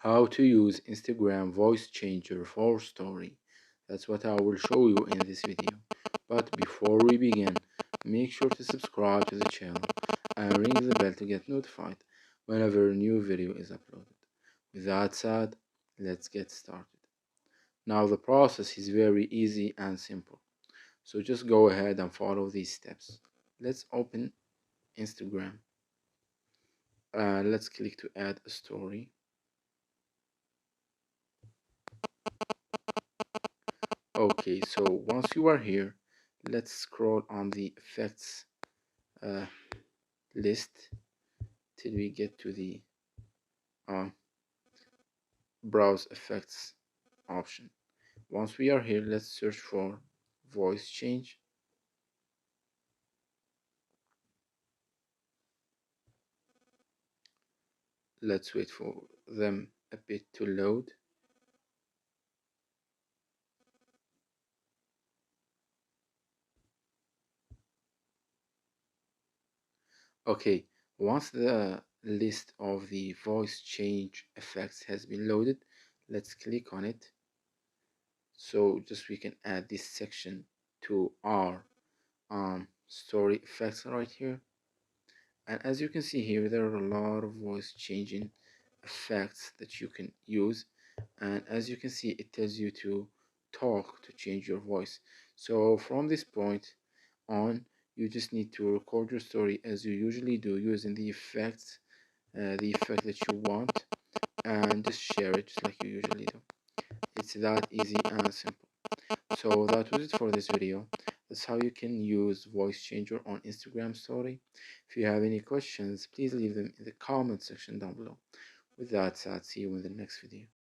How to use Instagram voice changer for story. That's what I will show you in this video. But before we begin, make sure to subscribe to the channel and ring the bell to get notified whenever a new video is uploaded. With that said, let's get started. Now the process is very easy and simple. So just go ahead and follow these steps. Let's open Instagram. Let's click to add a story. Okay, so once you are here, let's scroll on the effects uh, list till we get to the uh, browse effects option. Once we are here, let's search for voice change. Let's wait for them a bit to load. Okay, once the list of the voice change effects has been loaded, let's click on it. So just we can add this section to our story effects right here. And as you can see here, there are a lot of voice changing effects that you can use. And as you can see, it tells you to talk to change your voice. So from this point on, you just need to record your story as you usually do, using the effects, the effect that you want, and just share it just like you usually do. It's that easy and simple. So that was it for this video. That's how you can use voice changer on Instagram story. If you have any questions, please leave them in the comment section down below. With that said, see you in the next video.